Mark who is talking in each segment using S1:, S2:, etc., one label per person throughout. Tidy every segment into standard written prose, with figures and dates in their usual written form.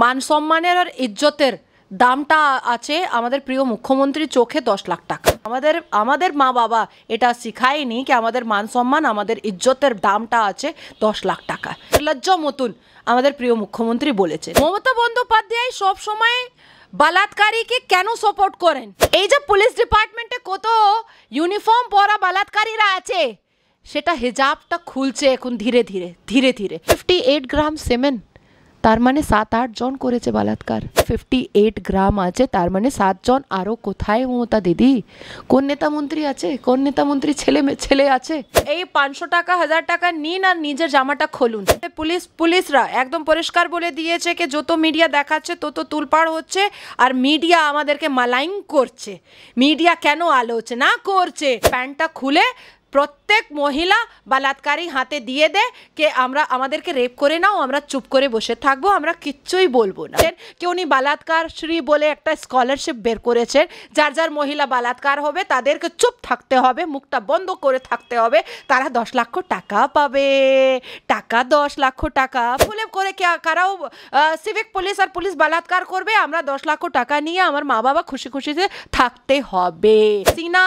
S1: মান সম্মানের আর ইজ্জতের দামটা আছে আমাদের প্রিয় মুখ্যমন্ত্রীর চোখে 10 লাখ টাকা। আমাদের মা বাবা এটা শিখায়নি কি আমাদের মান সম্মান আমাদের ইজ্জতের দামটা আছে 10 লাখ টাকা। লজ্জা মতন আমাদের প্রিয় মুখ্যমন্ত্রী বলেছে। মমতা বন্দ্যোপাধ্যায় সব সময় বলাৎকারীকে কেন সাপোর্ট করেন? এই যে পুলিশ ডিপার্টমেন্টে কত ইউনিফর্ম পরা বলাৎকারীরা আছে সেটা হিজাবটা খুলছে এখন ধীরে ধীরে 58 গ্রাম সিমেন্ট তার মানে 7-8 জন করেছে বলাৎকার। 58 গ্রাম আছে তার মানে 7 জন। আরো কোথায় মমতা দিদি? কোন নেতা মন্ত্রী আছে? কোন নেতা মন্ত্রী ছেলে আছে? এই 500 টাকা 1000 টাকা নিন আর নিজের জামাটা খুলুন। পুলিশরা একদম পরিষ্কার বলে দিয়েছে কি যত মিডিয়া দেখাচ্ছে তত তুলপাড় হচ্ছে আর মিডিয়া আমাদেরকে মালাইং করছে। মিডিয়া কেন আলোচনা করছে? প্যান্টটা খুলে প্রত্যেক মহিলা বলাৎকারী হাতে দিয়ে দে কে আমরা আমাদেরকে রেপ করে নাও, আমরা চুপ করে বসে থাকবো, আমরা কিচ্ছুই বলবো না। কেউ উনি বলাৎকার শ্রী বলে একটা স্কলারশিপ বের করেছেন, যার যার মহিলা বলাৎকার হবে তাদেরকে চুপ থাকতে হবে, মুখটা বন্ধ করে থাকতে হবে, তারা 10 লাখ টাকা পাবে। 10 লাখ টাকা বলে করে কারাও সিভিক পুলিশ আর পুলিশ বলাৎকার করবে, আমরা 10 লাখ টাকা নিয়ে আমার মা বাবা খুশি খুশিতে থাকতে হবে। সিনা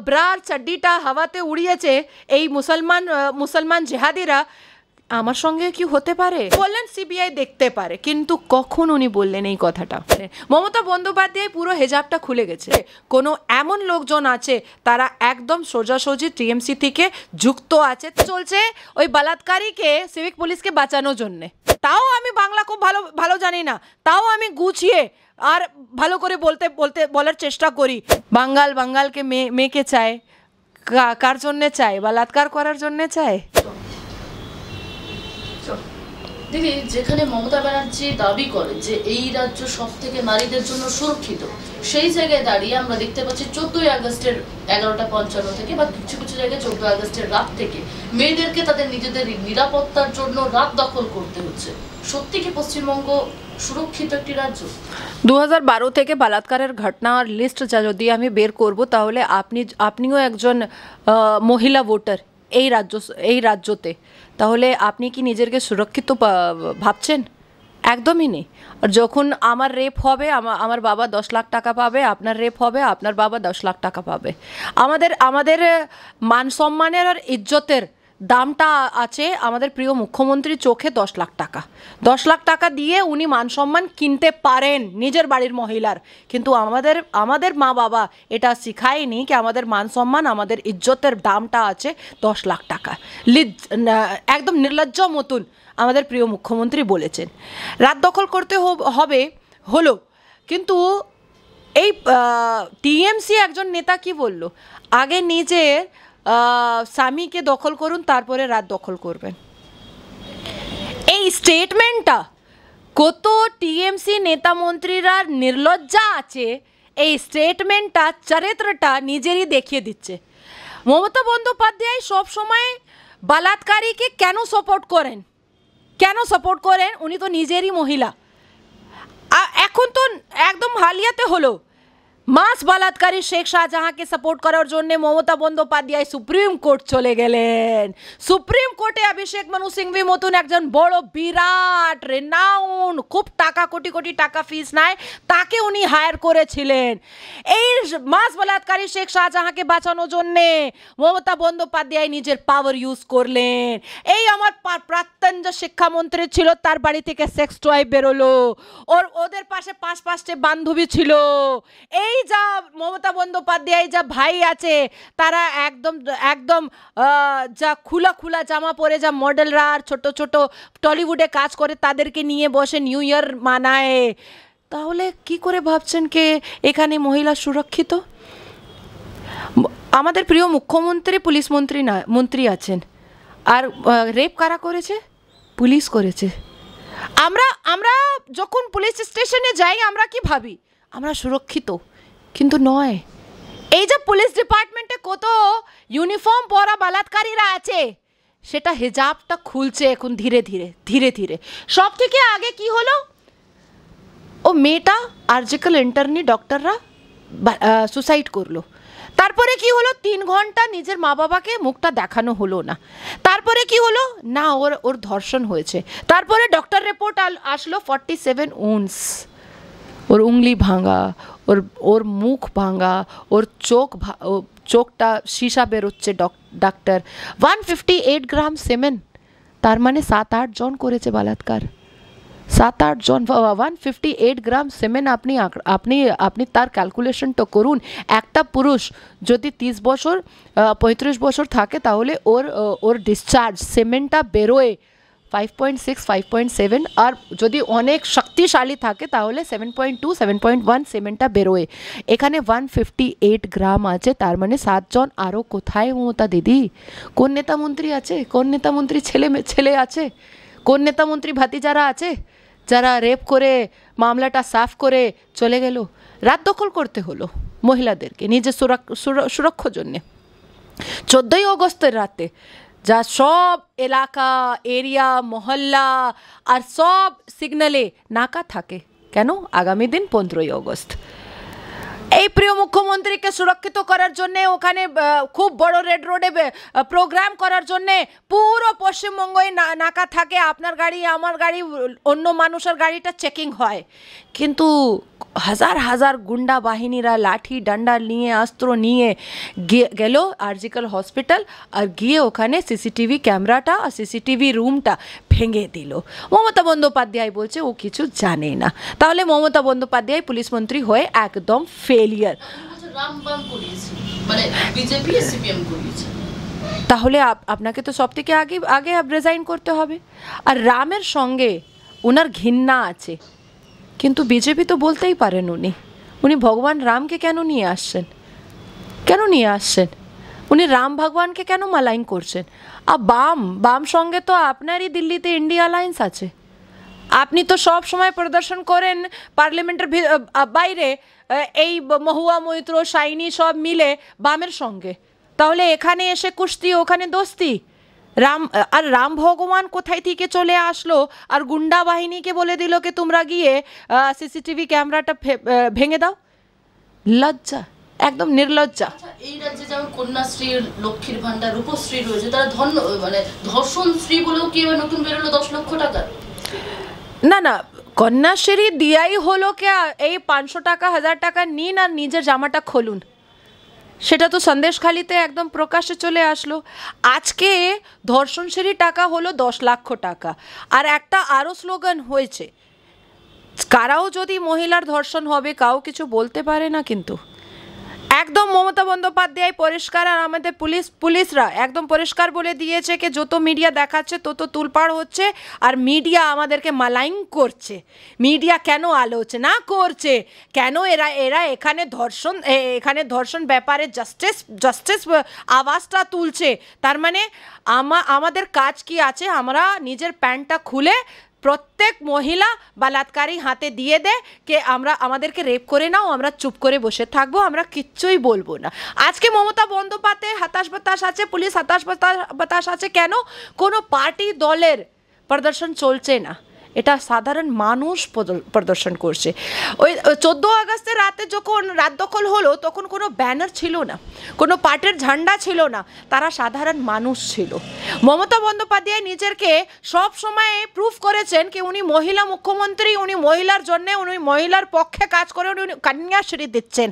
S1: ব্রার চাড্ডিটা হাওয়াতে উড়িয়েছে এই মুসলমান জেহাদিরা, আমার সঙ্গে কি হতে পারে? বললেন সিবিআই দেখতে পারে, কিন্তু কখন উনি বললেন এই কথাটা? মমতা বন্দ্যোপাধ্যায় পুরো হেজাবটা খুলে গেছে। কোনো এমন লোকজন আছে তারা একদম সোজাসুজি টিএমসি থেকে যুক্ত আছে, চলছে ওই বলাৎকারীকে সিভিক পুলিশকে বাঁচানোর জন্যে। তাও আমি বাংলা খুব ভালো জানি না, তাও আমি গুছিয়ে আর ভালো করে বলার চেষ্টা করি। বাঙ্গালকে মেয়েকে চায়, কার জন্যে চায়? বলাৎকার করার জন্যে চায়।
S2: দিদি, যেখানে মমতা ব্যানার্জি দাবি করে যে এই রাজ্য সব থেকে নারীদের জন্য সুরক্ষিত, সেই জায়গায় দাঁড়িয়ে আমরা দেখতে পাচ্ছি 14ই আগস্টের 11:55 থেকে বা কিছু কিছু জায়গায় 14 আগস্টের রাত থেকে মেয়েদেরকে তাদের নিজেদের নিরাপত্তার জন্য রাত দখল করতে হচ্ছে। সত্যি কি পশ্চিমবঙ্গ সুরক্ষিত একটি রাজ্য?
S1: 2012 থেকে বলাৎকারের ঘটনার লিস্ট যদি আমি বের করব তাহলে আপনিও একজন মহিলা ভোটার এই রাজ্যতে, তাহলে আপনি কি নিজেকে সুরক্ষিত ভাবছেন? একদমই নেই। আর যখন আমার রেপ হবে আমার বাবা 10 লাখ টাকা পাবে, আপনার রেপ হবে আপনার বাবা 10 লাখ টাকা পাবে। আমাদের মান সম্মানের আর ইজ্জতের দামটা আছে আমাদের প্রিয় মুখ্যমন্ত্রীর চোখে 10 লাখ টাকা। 10 লাখ টাকা দিয়ে উনি মান সম্মান কিনতে পারেন নিজের বাড়ির মহিলার, কিন্তু আমাদের মা বাবা এটা শিখায়নি কি আমাদের মান সম্মান আমাদের ইজ্জতের দামটা আছে 10 লাখ টাকা। একদম নির্লজ্জ মতন আমাদের প্রিয় মুখ্যমন্ত্রী বলেছেন। রাত দখল করতে হলো, কিন্তু এই টিএমসি একজন নেতা কি বলল? আগে নিজের স্বামীকে দখল করুন, তারপরে রাত দখল করবেন। এই স্টেটমেন্টটা কত টিএমসি নেতা মন্ত্রীরা নির্লজ্জা আছে, এই স্টেটমেন্টটা চরিত্রটা নিজেরই দেখিয়ে দিচ্ছে। মমতা বন্দ্যোপাধ্যায় সব সময় বলাৎকারীকে কেন সাপোর্ট করেন? উনি তো নিজেরই মহিলা। এখন তো একদম হালিয়াতে হলো মাস বলাৎকারী শেখ শাহজাহাঁকে সাপোর্ট করার জন্য মমতা বন্দ্যোপাধ্যায় সুপ্রিম কোর্ট চলে গেলেন। সুপ্রিম কোর্টে অভিষেক মনু সিংভি মতন একজন বড় বিরাট রেনাউন, খুব কোটি কোটি টাকা ফিস নেয়, তাকে উনি হায়ার করেছিলেন। এই মাস বলাৎকারী শেখ শাহজাহাঁকে বাঁচানোর জন্যে মমতা বন্দ্যোপাধ্যায় নিজের পাওয়ার ইউজ করলেন। এই আমার প্রাক্তন যে শিক্ষামন্ত্রী ছিল তার বাড়ি থেকে সেক্স টয় বেরোলো, ওদের পাশে 5-5টে বান্ধবী ছিল। এই যা মমতা বন্দ্যোপাধ্যায় যা ভাই আছে তারা একদম যা খোলা জামা পরে যা মডেলরা আর ছোট টলিউডে কাজ করে তাদেরকে নিয়ে বসে নিউ ইয়ার মানায়। তাহলে কি করে ভাবছেন কে এখানে মহিলা সুরক্ষিত? আমাদের প্রিয় মুখ্যমন্ত্রী পুলিশ মন্ত্রী আছেন, আর রেপ কারা করেছে? পুলিশ করেছে। আমরা যখন পুলিশ স্টেশনে যাই আমরা কি ভাবি? আমরা সুরক্ষিত, কিন্তু নয়। এই যে পুলিশ ডিপার্টমেন্টে কত ইউনিফর্ম পরা বলাৎকারীরা আছে সেটা হিজাবটা খুলছে এখন ধীরে ধীরে। সব থেকে আগে কি হলো? ও মেয়েটা আর্জিক্যাল ইন্টার্নি ডক্টররা সুসাইড করলো, তারপরে কি হলো, 3 ঘন্টা নিজের মা বাবাকে মুখটা দেখানো হলো না। তারপরে কি হলো না, ওর ওর ধর্ষণ হয়েছে। তারপরে ডক্টর রিপোর্ট আসলো 47 উন্স, ওর উংলি ভাঙা, ওর ওর মুখ ভাঙা, ওর চোখটা সীসা বেরোচ্ছে। ডাক্তার 158 গ্রাম সেমেন, তার মানে 7-8 জন করেছে বলাৎকার, 7-8 জন। 158 গ্রাম সেমেন, আপনি আপনি আপনি তার ক্যালকুলেশনটা করুন। একটা পুরুষ যদি 30 বছর 35 বছর থাকে তাহলে ওর ওর ডিসচার্জ সেমেনটা বেরোয় 5.6 5.7, আর যদি অনেক শক্তিশালী থাকে তাহলে 7.2 7.1 সেমেনটা বেরোয়। এখানে 158 গ্রাম আছে, তার মানে 7 জন। আরও কোথায় মমতা দিদি? কোন নেতা মন্ত্রী আছে, কোন নেতা মন্ত্রী ছেলে আছে, কোন নেতা মন্ত্রী ভাতিজারা আছে যারা রেপ করে মামলাটা সাফ করে চলে গেল? রাত দখল করতে হলো মহিলাদেরকে নিজের সুরক্ষার জন্যে। 14ই অগস্টের রাতে যা সব এলাকা, এরিয়া, মহল্লা আর সব সিগনালে নাকা থাকে কেন? আগামী দিন 15ই অগস্ট। এই প্রিয় মুখ্যমন্ত্রীকে সুরক্ষিত করার জন্যে ওখানে খুব বড় রেড রোডে প্রোগ্রাম করার জন্যে পুরো পশ্চিমবঙ্গই নাকা থাকে। আপনার গাড়ি, আমার গাড়ি, অন্য মানুষের গাড়িটা চেকিং হয়, কিন্তু হাজার হাজার গুন্ডা বাহিনীরা লাঠি ডান্ডা নিয়ে, অস্ত্র নিয়ে গেল আরজিকর হসপিটাল, আর গিয়ে ওখানে সিসিটিভি ক্যামেরাটা আর সিসিটিভি রুমটা ভেঙে দিল। মমতা বন্দ্যোপাধ্যায় বলছে ও কিছু জানে না। তাহলে মমতা বন্দ্যোপাধ্যায় পুলিশ মন্ত্রী হয়ে একদম ফেলিয়ার। তাহলে আপনাকে তো সব থেকে আগে রিজাইন করতে হবে। আর রামের সঙ্গে ওনার ঘৃণা আছে, কিন্তু বিজেপি তো বলতেই পারেন উনি ভগবান রামকে কেন নিয়ে আসছেন, উনি রাম ভগবানকে কেন মালাইন করছেন? আর বাম সঙ্গে তো আপনারই দিল্লিতে ইন্ডিয়া অ্যালায়েন্স আছে। আপনি তো সব সময় প্রদর্শন করেন পার্লামেন্টের বাইরে, এই মহুয়া মৈত্র, শাইনি সব মিলে বামের সঙ্গে। তাহলে এখানে এসে কুস্তি, ওখানে দোস্তি। রাম ভগবান কোথায় থেকে চলে আসলো আর গুন্ডা বাহিনীকে বলে দিল কি তোমরা গিয়ে সিসিটিভি ক্যামেরাটা ভেঙে দাও? লজ্জা, একদম নির্লজ্জা।
S2: এই রাজ্যে যেমন কন্যাশ্রী, লক্ষ্মীর ভান্ডার, রূপশ্রী রয়েছে, তারা ধর্ষণ শ্রী বলেও কি নতুন বেরোলো 10 লক্ষ টাকা।
S1: না, কন্যাশ্রী দিয়াই হলো কে? এই 500 টাকা 1000 টাকা নিন আর নিজের জামাটা খুলুন। সেটা তো সন্দেশখালিতে একদম প্রকাশ্যে চলে আসলো। আজকে ধর্ষণশ্রী টাকা হলো 10 লক্ষ টাকা। আর একটা আরও স্লোগান হয়েছে, কারাও যদি মহিলার ধর্ষণ হবে কাউ কিছু বলতে পারে না। কিন্তু একদম মমতা বন্দ্যোপাধ্যায় পরিষ্কার, আর আমাদের পুলিশরা একদম পরিষ্কার বলে দিয়েছে কি যত মিডিয়া দেখাচ্ছে তত তুলপাড় হচ্ছে, আর মিডিয়া আমাদেরকে মালাইন করছে। মিডিয়া কেন আলোচনা করছে, কেন এরা এখানে ধর্ষণ ব্যাপারে জাস্টিস আওয়াজটা তুলছে? তার মানে আমাদের কাজ কি আছে? আমরা নিজের প্যান্টটা খুলে প্রত্যেক মহিলা বলাৎকারী হাতে দিয়ে দে কে আমাদেরকে রেপ করে নাও, আমরা চুপ করে বসে থাকবো, আমরা কিচ্ছুই বলবো না। আজকে মমতা বন্দ্যোপাধ্যায় হতাশ বাতাস আছে, পুলিশ হতাশ বাতাস আছে। কেন? কোনো পার্টি দলের প্রদর্শন চলছে না, এটা সাধারণ মানুষ প্রদর্শন করছে। ওই 14 আগস্টের রাতে যখন রাত দখল হলো তখন কোনো ব্যানার ছিল না, কোনো পার্টির ঝান্ডা ছিল না, তারা সাধারণ মানুষ ছিল। মমতা বন্দ্যোপাধ্যায় নিজেকে সব সময় প্রুফ করেছেন কি উনি মহিলা মুখ্যমন্ত্রী, উনি মহিলার জন্য, উনি মহিলার পক্ষে কাজ করে, উনি কন্যাশ্রী দিচ্ছেন।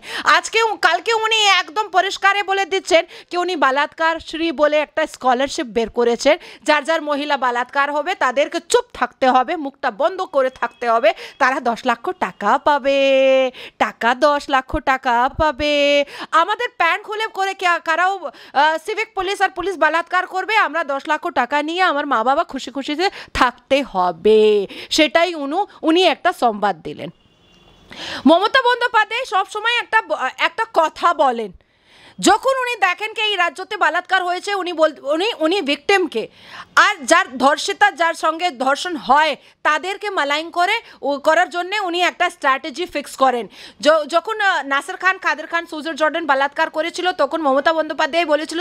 S1: কালকে উনি একদম পরিষ্কারে বলে দিচ্ছেন কি উনি বলাৎকার শ্রী বলে একটা স্কলারশিপ বের করেছেন। যার মহিলা বলাৎকার হবে তাদেরকে চুপ থাকতে হবে, মুখটা বন্ধ করে থাকতে হবে, তারা 10 লক্ষ টাকা পাবে, 10 লক্ষ টাকা পাবে। আমাদের প্যান্ট খুলে করে কারাও সিভিক পুলিশ আর পুলিশ বলাৎকার করবে, আমরা 10 লক্ষ টাকা নিয়ে আমার মা বাবা খুশি খুশিতে থাকতে হবে। সেটাই উনি একটা সংবাদ দিলেন। মমতা বন্দ্যোপাধ্যায় সবসময় একটা কথা বলেন, যখন উনি দেখেন কি এই রাজ্যতে বলাৎকার হয়েছে, উনি ভিকটিমকে আর যার ধর্ষিতা, যার সঙ্গে ধর্ষণ হয় তাদেরকে মালাইন করার জন্য উনি একটা স্ট্র্যাটেজি ফিক্স করেন। যখন নাসির খান, কাদের খান, সুজর জর্ডান বলাৎকার করেছিল তখন মমতা বন্দ্যোপাধ্যায় বলেছিল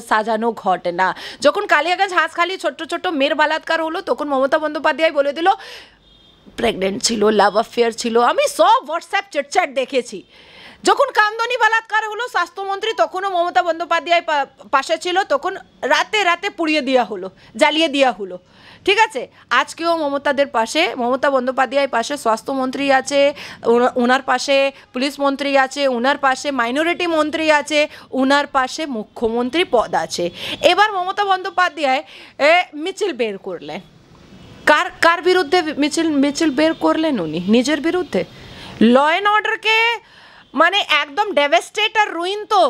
S1: সাজানো ঘটনা। যখন কালিয়াগঞ্জ, হাঁসখালি ছোট্ট মেয়ের বলাৎকার হলো তখন মমতা বন্দ্যোপাধ্যায় বলে দিল প্রেগনেন্ট ছিল, লাভ অ্যাফেয়ার ছিল। আমি সব হোয়াটসঅ্যাপ চ্যাট দেখেছি যখন কামদুনি বলাৎকার হলো স্বাস্থ্যমন্ত্রী তখনও মমতা বন্দ্যোপাধ্যায় পাশে ছিল, তখন রাতে রাতে পুড়িয়ে দেওয়া হলো, জ্বালিয়ে দেওয়া হলো। ঠিক আছে, আজকেও মমতা বন্দ্যোপাধ্যায়ের পাশে স্বাস্থ্যমন্ত্রী আছে, ওনার পাশে পুলিশ মন্ত্রী আছে, ওনার পাশে মাইনরিটি মন্ত্রী আছে, ওনার পাশে মুখ্যমন্ত্রী পদ আছে। এবার মমতা বন্দ্যোপাধ্যায় মিছিল বের করলেন। কার বিরুদ্ধে মিছিল বের করলেন? উনি নিজের বিরুদ্ধে। ল অ্যান্ড অর্ডারকে মানে একদম ডেভাস্টেট আর রুইন তো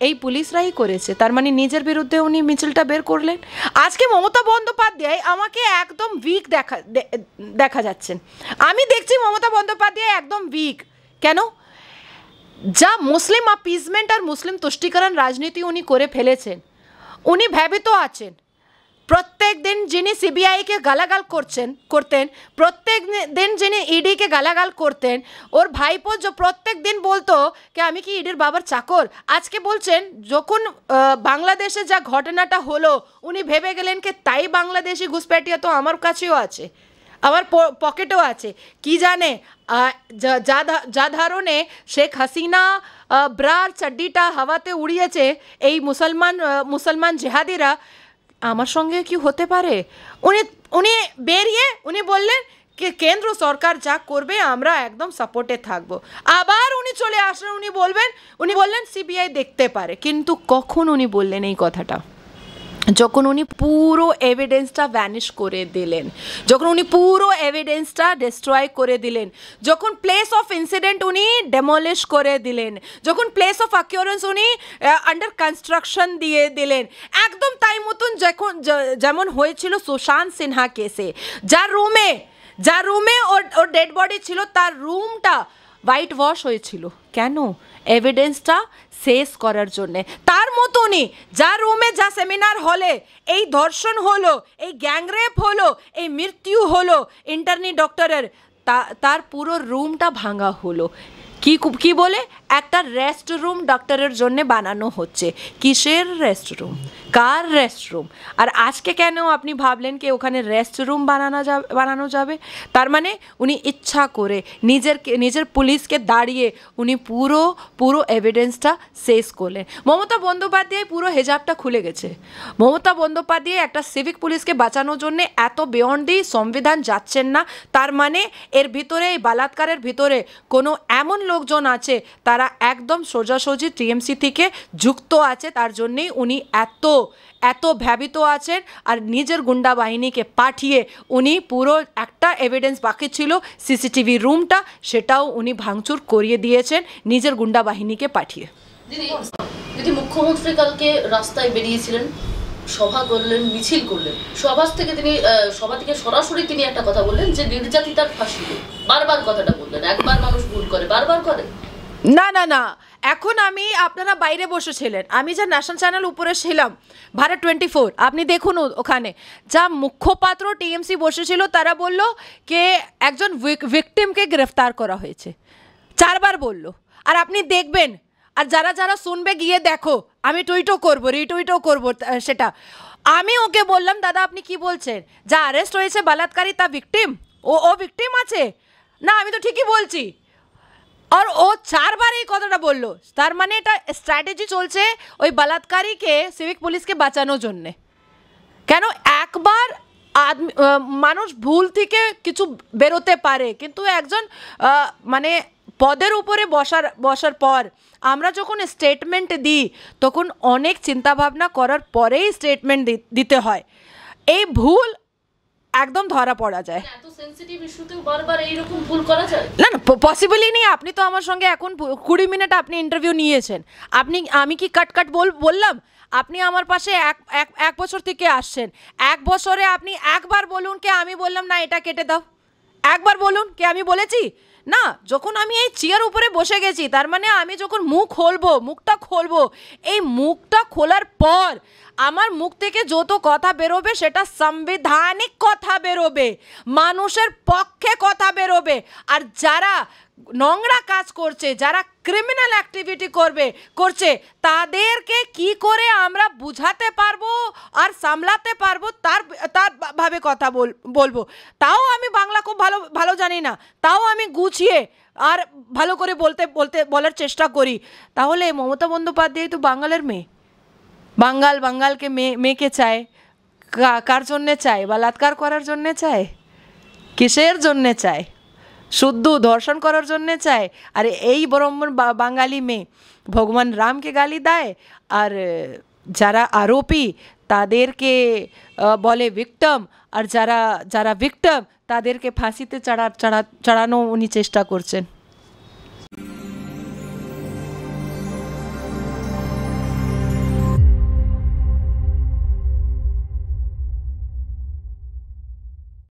S1: এই পুলিশরাই করেছে, তার মানে নিজের বিরুদ্ধে উনি মিছিলটা বের করলেন। আজকে মমতা বন্দ্যোপাধ্যায় আমাকে একদম উইক দেখা যাচ্ছেন। আমি দেখছি মমতা বন্দ্যোপাধ্যায় একদম উইক। কেন? যা মুসলিম অ্যাপিজমেন্ট আর মুসলিম তুষ্টিকরণ রাজনীতি উনি করে ফেলেছেন, উনি ভেবিত আছেন প্রত্যেক দিন যিনি সিবিআইকে গালাগাল করতেন, প্রত্যেক দিন যিনি ইডিকে গালাগাল করতেন, ওর ভাইপো প্রত্যেক দিন বলতো যে আমি কি ইডির বাবার চাকর, আজকে বলছেন যখন বাংলাদেশে যা ঘটনাটা হলো উনি ভেবে গেলেন কি তাই বাংলাদেশি ঘুষপেটিয়া তো আমার কাছেও আছে, আমার পকেটেও আছে। কি জানে যা ধরনে শেখ হাসিনা ব্রার চাড্ডিটা হাওয়াতে উড়িয়েছে এই মুসলমান জেহাদিরা, আমার সঙ্গে কি হতে পারে? উনি বেরিয়ে উনি বললেন कि केंद्र सरकार जा करबे आमरा एकदम सपोर्टे थाकबो। आबार उनी चले आसलेन, उनी बोललेन सीबीआई देखते पारे, किन्तु कखन उनी बोललेन एई कथाटा যখন উনি পুরো এভিডেন্সটা ভ্যানিশ করে দিলেন, যখন উনি পুরো এভিডেন্সটা ডিস্ট্রয় করে দিলেন, যখন প্লেস অফ ইনসিডেন্ট উনি ডেমলিশ করে দিলেন, যখন প্লেস অফ অ্যাকিউরেন্স উনি আন্ডার কনস্ট্রাকশন দিয়ে দিলেন, একদম তাই মতন যেমন হয়েছিল সুশান্ত সিনহা কেসে, যার রুমে ওর ডেড বডি ছিল তার রুমটা হোয়াইট ওয়াশ হয়েছিল। কেন? এভিডেন্সটা শেষ করার জন্যে। তার মতনই যার রুমে যা সেমিনার হলে এই ধর্ষণ হলো, এই গ্যাংরেপ হলো, এই মৃত্যু হলো ইন্টার্নি ডক্টরের, তার পুরো রুমটা ভাঙা হলো। কি বলে? একটা রেস্ট রুম ডক্টরের জন্য বানানো হচ্ছে। কিসের রেস্ট রুম? কার রেস্ট রুম? আর আজকে কেন আপনি ভাবলেন কি ওখানে রেস্ট রুম বানানো যাবে? তার মানে উনি ইচ্ছা করে নিজের পুলিশকে দাঁড়িয়ে উনি পুরো এভিডেন্সটা শেষ করলেন। মমতা বন্দ্যোপাধ্যায় পুরো হেজাবটা খুলে গেছে। মমতা বন্দ্যোপাধ্যায় একটা সিভিক পুলিশকে বাঁচানোর জন্য এত বিয়ন্ড দিয়ে সংবিধান যাচ্ছেন না, তার মানে এর ভিতরে, এই বলাৎকারের ভিতরে কোনো এমন লোকজন আছে তারা একদম সোজাসুজি টিএমসি থেকে যুক্ত আছে, তার জন্যেই উনি এত ভ্যাবিত আছেন। আর নিজের গুন্ডা বাহিনীকে পাঠিয়ে উনি পুরো একটা এভিডেন্স বাকি ছিল সিসিটিভি রুমটা, সেটাও উনি ভাঙচুর করিয়ে দিয়েছেন নিজের গুন্ডা বাহিনীকে পাঠিয়ে।
S2: দিদি মুখ্যমন্ত্রী কালকে রাস্তায় বেরিয়েছিলেন, সভা করলেন, মিছিল করলেন, সভা থেকে সরাসরি তিনি একটা কথা বললেন যে নির্যাতিতার ফাঁসি হোক। বারবার কথাটা বললেন। একবার মানুষ ভুল করে, বারবার করে
S1: না। এখন আপনারা বাইরে বসেছিলেন, আমি যা ন্যাশনাল চ্যানেল উপরে ছিলাম ভারত 24, আপনি দেখুন ওখানে যা মুখপাত্র টিএমসি বসেছিল তারা বলল যে একজন ভিকটিমকে গ্রেফতার করা হয়েছে, 4 বার বলল। আর আপনি দেখবেন, আর যারা শুনবে গিয়ে দেখো, আমি টুইটও করবো, রিটুইটও করবো সেটা। আমি ওকে বললাম দাদা আপনি কি বলছেন, যা অ্যারেস্ট হয়েছে বলাৎকারী তা ভিকটিম, ও ভিকটিম আছে না? আমি তো ঠিকই বলছি। আর ও 4 বার এই কথাটা বললো, তার মানে এটা স্ট্র্যাটেজি চলছে ওই বলাৎকারীকে সিভিক পুলিশকে বাঁচানোর জন্যে। কেন? একবার মানুষ ভুল থেকে কিছু বেরোতে পারে, কিন্তু একজন মানে পদের উপরে বসার পর আমরা যখন স্টেটমেন্ট দিই তখন অনেক চিন্তাভাবনা করার পরেই স্টেটমেন্ট দিতে হয়। এই ভুল একদম ধরা পড়া যায়।
S2: এত সেনসিটিভ ইস্যুতেও বারবার এইরকম ভুল করা যায়?
S1: না, পসিবলই নেই। আপনি তো আমার সঙ্গে এখন 20 মিনিট আপনি ইন্টারভিউ নিয়েছেন, আমি কি কাট বললাম? আপনি আমার পাশে এক বছর থেকে আসছেন, 1 বছরে আপনি একবার বলুন কি আমি বললাম না এটা কেটে দাও, একবার বলুন কি আমি বলেছি? না, যখন আমি এই চেয়ার উপরে বসে গেছি তার মানে আমি যখন মুখটা খুলবো, এই মুখটা খোলার পর আমার মুখ থেকে যত কথা বেরোবে সেটা সাংবিধানিক কথা বেরোবে, মানুষের পক্ষে কথা বেরোবে। আর যারা নোংরা কাজ করছে, যারা ক্রিমিনাল অ্যাক্টিভিটি করছে, তাদেরকে কি করে আমরা বুঝাতে পারবো আর সামলাতে পারবো তার তার ভাবে কথা বলবো। তাও আমি বাংলা খুব ভালো ভালো জানি না, তাও আমি গুছিয়ে আর ভালো করে বলার চেষ্টা করি। তাহলে মমতা বন্দ্যোপাধ্যায় তো বাঙালের মেয়ে, বাঙালকে মেয়েকে চায়, কার জন্যে চায়? বলাৎকার করার জন্যে চায়? কিসের জন্যে চায়? শুদ্ধ ধর্ষণ করার জন্যে চায়? আর এই ব্রাহ্মণ বাঙালি মেয়ে ভগবান রামকে গালি দেয়, আর যারা আরোপী তাদেরকে বলে ভিক্টিম, আর যারা ভিক্টিম তাদেরকে ফাঁসিতে চড়ানো উনি চেষ্টা করছেন।